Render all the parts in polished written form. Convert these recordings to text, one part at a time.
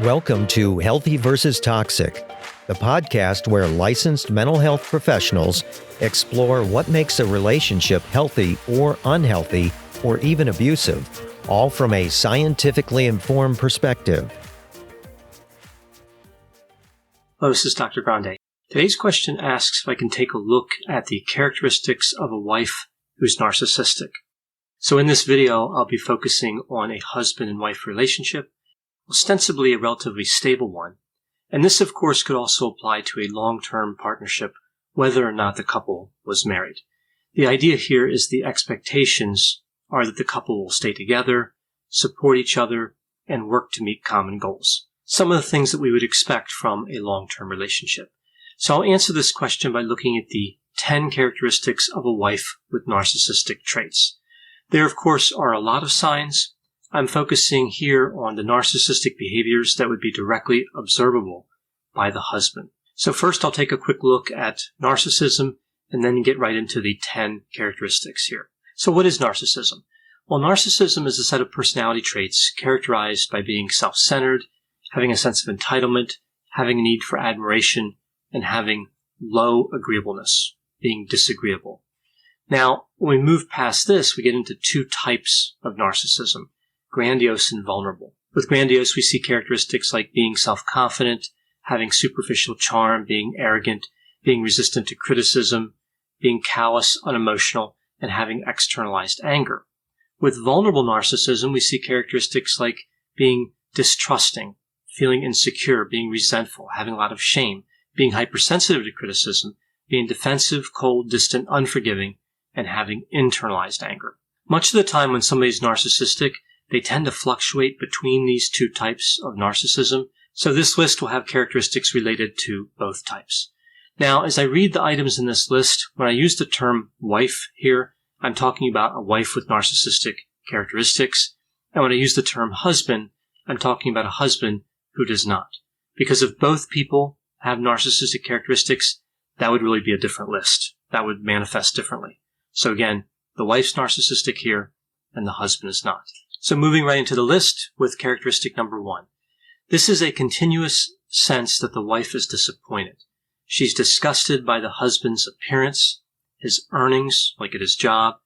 Welcome to Healthy versus Toxic, the podcast where licensed mental health professionals explore what makes a relationship healthy or unhealthy or even abusive, all from a scientifically informed perspective. Hello, this is Dr. Grande. Today's question asks if I can take a look at the characteristics of a wife who's narcissistic. So in this video, I'll be focusing on a husband and wife relationship, ostensibly a relatively stable one. And this, of course, could also apply to a long-term partnership, whether or not the couple was married. The idea here is the expectations are that the couple will stay together, support each other, and work to meet common goals. Some of the things that we would expect from a long-term relationship. So I'll answer this question by looking at the 10 characteristics of a wife with narcissistic traits. There, of course, are a lot of signs. I'm focusing here on the narcissistic behaviors that would be directly observable by the husband. So first, I'll take a quick look at narcissism and then get right into the 10 characteristics here. So what is narcissism? Well, narcissism is a set of personality traits characterized by being self-centered, having a sense of entitlement, having a need for admiration, and having low agreeableness, being disagreeable. Now, when we move past this, we get into two types of narcissism, grandiose and vulnerable. With grandiose, we see characteristics like being self-confident, having superficial charm, being arrogant, being resistant to criticism, being callous, unemotional, and having externalized anger. With vulnerable narcissism, we see characteristics like being distrusting, feeling insecure, being resentful, having a lot of shame, being hypersensitive to criticism, being defensive, cold, distant, unforgiving, and having internalized anger. Much of the time when somebody's narcissistic, they tend to fluctuate between these two types of narcissism, so this list will have characteristics related to both types. Now, as I read the items in this list, when I use the term wife here, I'm talking about a wife with narcissistic characteristics, and when I use the term husband, I'm talking about a husband who does not. Because if both people have narcissistic characteristics, that would really be a different list. That would manifest differently. So again, the wife's narcissistic here, and the husband is not. So moving right into the list with characteristic number 1. This is a continuous sense that the wife is disappointed. She's disgusted by the husband's appearance, his earnings, like at his job,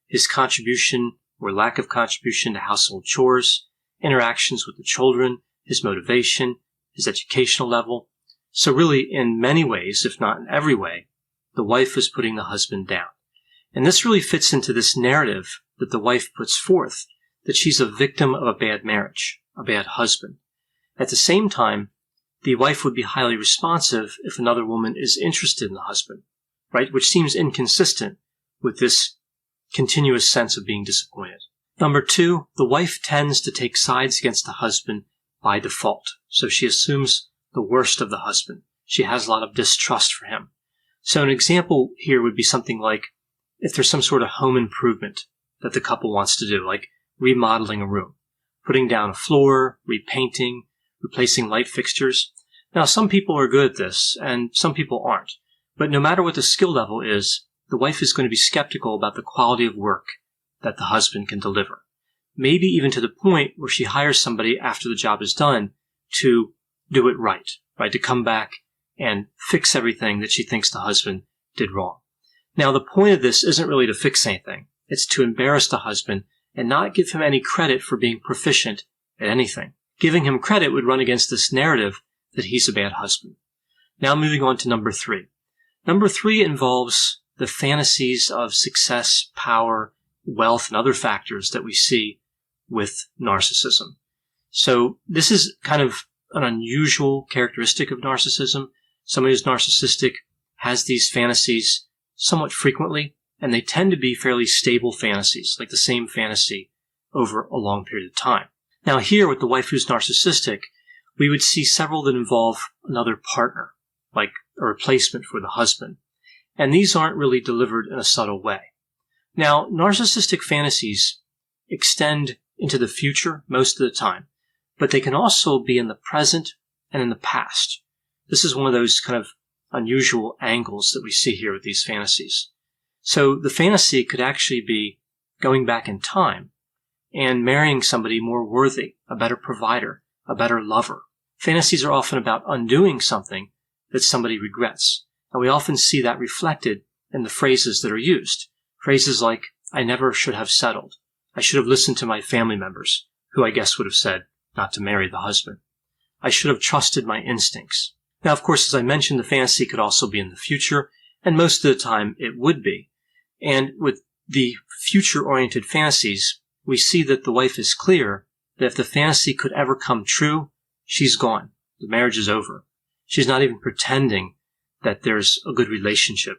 his contribution or lack of contribution to household chores, interactions with the children, his motivation, his educational level. So really, in many ways, if not in every way, the wife is putting the husband down. And this really fits into this narrative that the wife puts forth, that she's a victim of a bad marriage, a bad husband. At the same time, the wife would be highly responsive if another woman is interested in the husband, right? Which seems inconsistent with this continuous sense of being disappointed. Number 2, the wife tends to take sides against the husband by default. So she assumes the worst of the husband. She has a lot of distrust for him. So an example here would be something like if there's some sort of home improvement that the couple wants to do, like remodeling a room, putting down a floor, repainting, replacing light fixtures. Now, some people are good at this, and some people aren't. But no matter what the skill level is, the wife is going to be skeptical about the quality of work that the husband can deliver. Maybe even to the point where she hires somebody after the job is done to do it right, to come back and fix everything that she thinks the husband did wrong. Now, the point of this isn't really to fix anything. It's to embarrass the husband and not give him any credit for being proficient at anything. Giving him credit would run against this narrative that he's a bad husband. Now moving on to number 3. Number 3 involves the fantasies of success, power, wealth, and other factors that we see with narcissism. So this is kind of an unusual characteristic of narcissism. Somebody who's narcissistic has these fantasies somewhat frequently, and they tend to be fairly stable fantasies, like the same fantasy over a long period of time. Now here, with the wife who's narcissistic, we would see several that involve another partner, like a replacement for the husband. And these aren't really delivered in a subtle way. Now, narcissistic fantasies extend into the future most of the time, but they can also be in the present and in the past. This is one of those kind of unusual angles that we see here with these fantasies. So the fantasy could actually be going back in time and marrying somebody more worthy, a better provider, a better lover, Fantasies are often about undoing something that somebody regrets. And we often see that reflected in the phrases that are used. Phrases like, I never should have settled. I should have listened to my family members, who I guess would have said not to marry the husband. I should have trusted my instincts. Now, of course, as I mentioned, the fantasy could also be in the future, and most of the time it would be. And with the future-oriented fantasies, we see that the wife is clear that if the fantasy could ever come true, she's gone. The marriage is over. She's not even pretending that there's a good relationship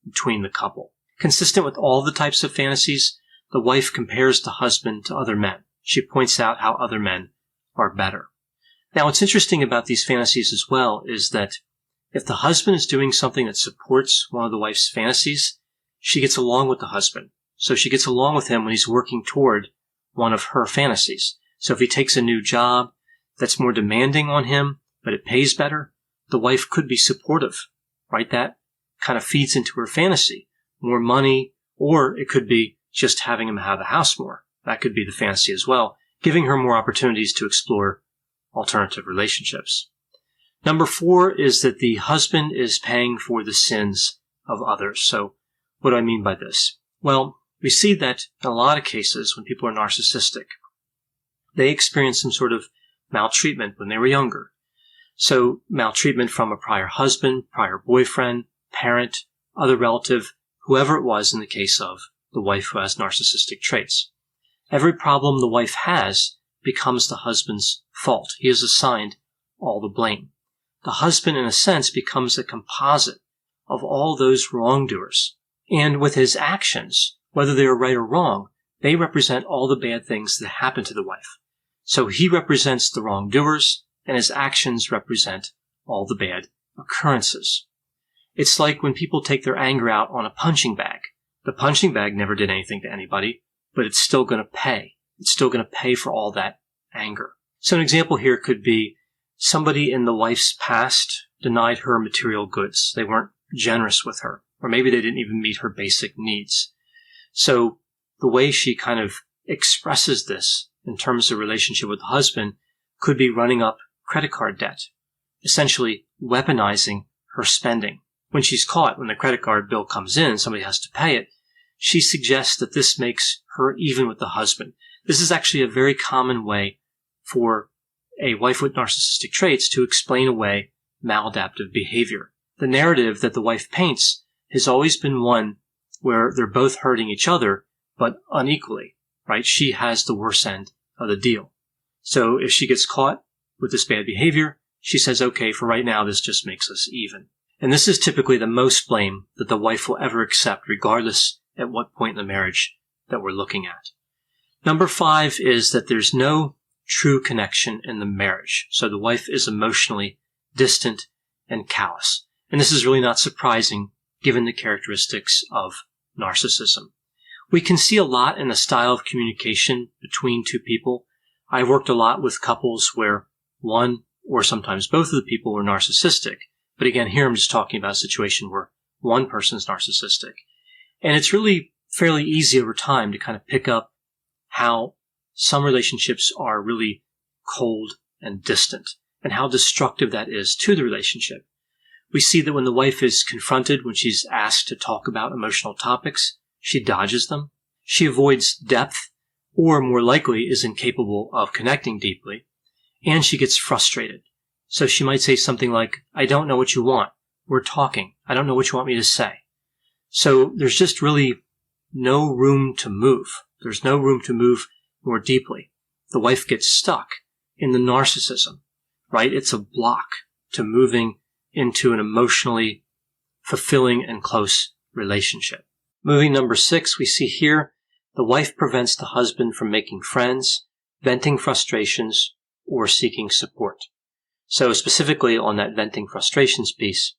between the couple. Consistent with all the types of fantasies, the wife compares the husband to other men. She points out how other men are better. Now, what's interesting about these fantasies as well is that if the husband is doing something that supports one of the wife's fantasies, she gets along with the husband. So she gets along with him when he's working toward one of her fantasies. So if he takes a new job that's more demanding on him, but it pays better, the wife could be supportive, right? That kind of feeds into her fantasy. More money, or it could be just having him have the house more. That could be the fantasy as well, giving her more opportunities to explore alternative relationships. Number 4 is that the husband is paying for the sins of others. So what do I mean by this? Well, we see that in a lot of cases when people are narcissistic, they experience some sort of maltreatment when they were younger. So maltreatment from a prior husband, prior boyfriend, parent, other relative, whoever it was in the case of the wife who has narcissistic traits. Every problem the wife has becomes the husband's fault. He is assigned all the blame. The husband, in a sense, becomes a composite of all those wrongdoers. And with his actions, whether they are right or wrong, they represent all the bad things that happen to the wife. So he represents the wrongdoers, and his actions represent all the bad occurrences. It's like when people take their anger out on a punching bag. The punching bag never did anything to anybody, but it's still going to pay. It's still going to pay for all that anger. So an example here could be somebody in the wife's past denied her material goods. They weren't generous with her, or maybe they didn't even meet her basic needs. So the way she kind of expresses this in terms of relationship with the husband could be running up credit card debt, essentially weaponizing her spending. When she's caught, when the credit card bill comes in and somebody has to pay it, she suggests that this makes her even with the husband. This is actually a very common way for a wife with narcissistic traits to explain away maladaptive behavior. The narrative that the wife paints has always been one where they're both hurting each other, but unequally, right? She has the worse end of the deal. So if she gets caught with this bad behavior, she says, okay, for right now, this just makes us even. And this is typically the most blame that the wife will ever accept, regardless at what point in the marriage that we're looking at. Number 5 is that there's no true connection in the marriage. So the wife is emotionally distant and callous. And this is really not surprising given the characteristics of narcissism. We can see a lot in the style of communication between two people. I've worked a lot with couples where one or sometimes both of the people were narcissistic. But again, here I'm just talking about a situation where one person's narcissistic. And it's really fairly easy over time to kind of pick up how some relationships are really cold and distant and how destructive that is to the relationship. We see that when the wife is confronted, when she's asked to talk about emotional topics, she dodges them. She avoids depth, or more likely is incapable of connecting deeply, and she gets frustrated. So she might say something like, I don't know what you want. We're talking. I don't know what you want me to say. So there's just really no room to move. There's no room to move more deeply. The wife gets stuck in the narcissism, right? It's a block to moving into an emotionally fulfilling and close relationship. Moving number 6, we see here the wife prevents the husband from making friends, venting frustrations, or seeking support. So specifically on that venting frustrations piece,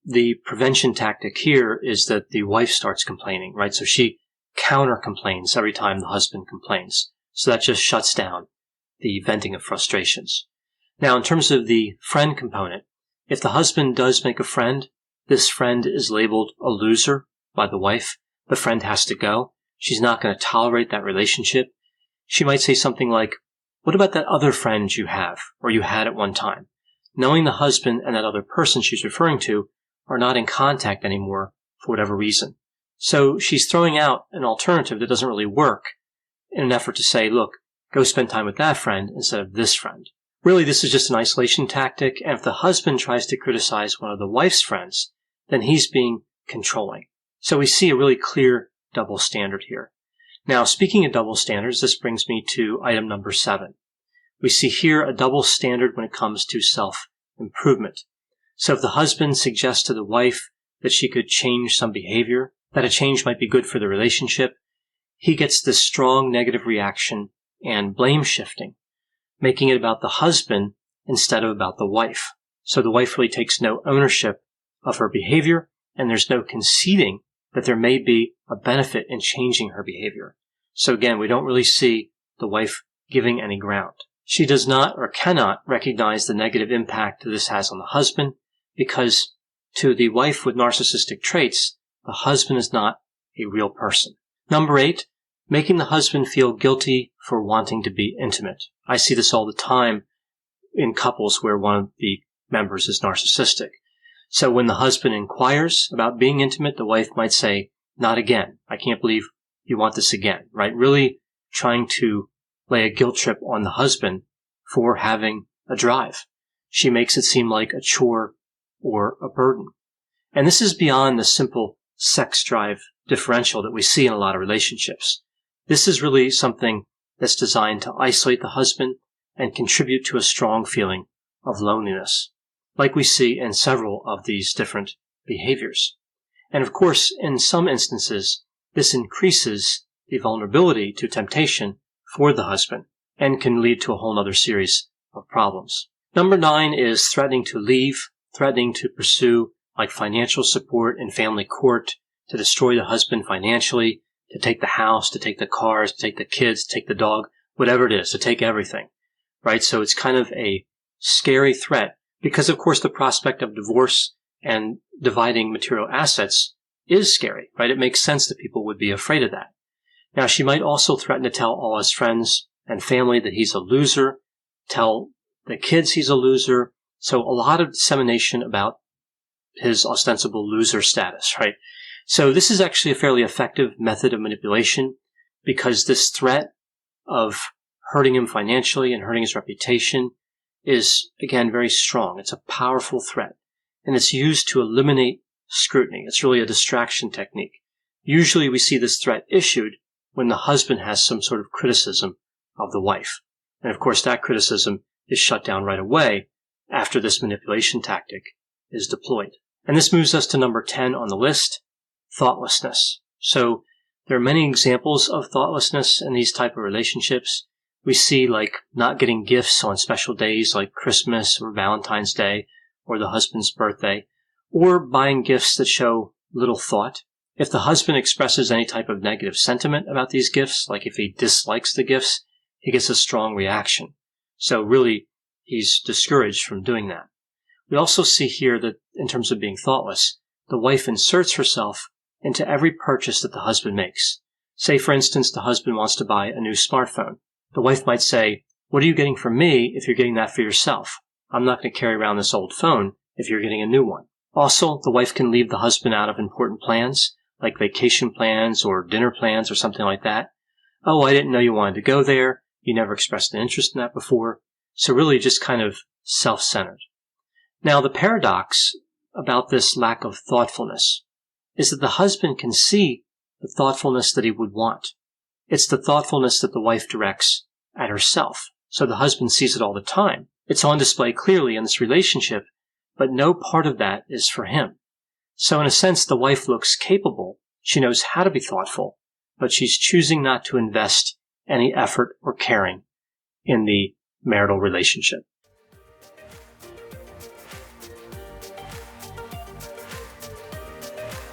the prevention tactic here is that the wife starts complaining, right? So she counter-complains every time the husband complains. So that just shuts down the venting of frustrations. Now, in terms of the friend component, if the husband does make a friend, this friend is labeled a loser by the wife. The friend has to go. She's not going to tolerate that relationship. She might say something like, What about that other friend you have, or you had at one time? Knowing the husband and that other person she's referring to are not in contact anymore for whatever reason. So she's throwing out an alternative that doesn't really work in an effort to say, look, go spend time with that friend instead of this friend. Really, this is just an isolation tactic, and if the husband tries to criticize one of the wife's friends, then he's being controlling. So we see a really clear double standard here. Now, speaking of double standards, this brings me to item number 7. We see here a double standard when it comes to self-improvement. So if the husband suggests to the wife that she could change some behavior, that a change might be good for the relationship, he gets this strong negative reaction and blame shifting, making it about the husband instead of about the wife. So the wife really takes no ownership of her behavior, and there's no conceding that there may be a benefit in changing her behavior. So again, we don't really see the wife giving any ground. She does not or cannot recognize the negative impact this has on the husband, because to the wife with narcissistic traits, the husband is not a real person. Number 8, making the husband feel guilty for wanting to be intimate. I see this all the time in couples where one of the members is narcissistic. So when the husband inquires about being intimate, the wife might say, not again. I can't believe you want this again, right? Really trying to lay a guilt trip on the husband for having a drive. She makes it seem like a chore or a burden. And this is beyond the simple sex drive differential that we see in a lot of relationships. This is really something that's designed to isolate the husband and contribute to a strong feeling of loneliness, like we see in several of these different behaviors. And of course, in some instances, this increases the vulnerability to temptation for the husband and can lead to a whole other series of problems. Number 9 is threatening to leave, threatening to pursue like financial support in family court, to destroy the husband financially, to take the house, to take the cars, to take the kids, to take the dog, whatever it is, to take everything, right? So it's kind of a scary threat because, of course, the prospect of divorce and dividing material assets is scary, right? It makes sense that people would be afraid of that. Now, she might also threaten to tell all his friends and family that he's a loser, tell the kids he's a loser. So a lot of dissemination about his ostensible loser status, right? So this is actually a fairly effective method of manipulation because this threat of hurting him financially and hurting his reputation is, again, very strong. It's a powerful threat, and it's used to eliminate scrutiny. It's really a distraction technique. Usually we see this threat issued when the husband has some sort of criticism of the wife. And of course, that criticism is shut down right away after this manipulation tactic is deployed. And this moves us to number 10 on the list, thoughtlessness. So there are many examples of thoughtlessness in these type of relationships. We see like not getting gifts on special days like Christmas or Valentine's Day or the husband's birthday, or buying gifts that show little thought. If the husband expresses any type of negative sentiment about these gifts, like if he dislikes the gifts, he gets a strong reaction. So really, he's discouraged from doing that. We also see here that in terms of being thoughtless, the wife inserts herself into every purchase that the husband makes. Say, for instance, the husband wants to buy a new smartphone. The wife might say, "What are you getting from me if you're getting that for yourself? I'm not going to carry around this old phone if you're getting a new one." Also, the wife can leave the husband out of important plans, like vacation plans or dinner plans or something like that. "Oh, I didn't know you wanted to go there. You never expressed an interest in that before." So really just kind of self-centered. Now, the paradox about this lack of thoughtfulness is that the husband can see the thoughtfulness that he would want. It's the thoughtfulness that the wife directs at herself. So the husband sees it all the time. It's on display clearly in this relationship, but no part of that is for him. So in a sense, the wife looks capable. She knows how to be thoughtful, but she's choosing not to invest any effort or caring in the marital relationship.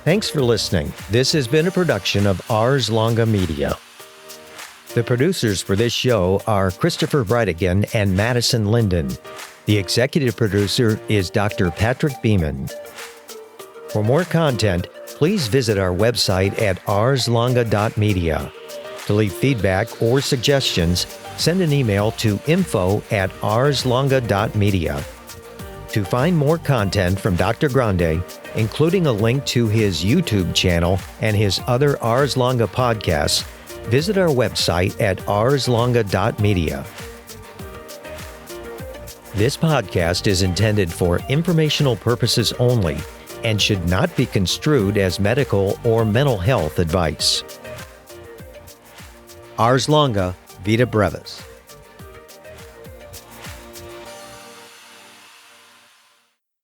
Thanks for listening. This has been a production of Ars Longa Media. The producers for this show are Christopher Breitigan and Madison Linden. The executive producer is Dr. Patrick Beeman. For more content, please visit our website at arslonga.media. To leave feedback or suggestions, send an email to info@arslonga.media. To find more content from Dr. Grande, including a link to his YouTube channel and his other Ars Longa podcasts, visit our website at arslonga.media. This podcast is intended for informational purposes only and should not be construed as medical or mental health advice. Ars Longa, Vita Brevis.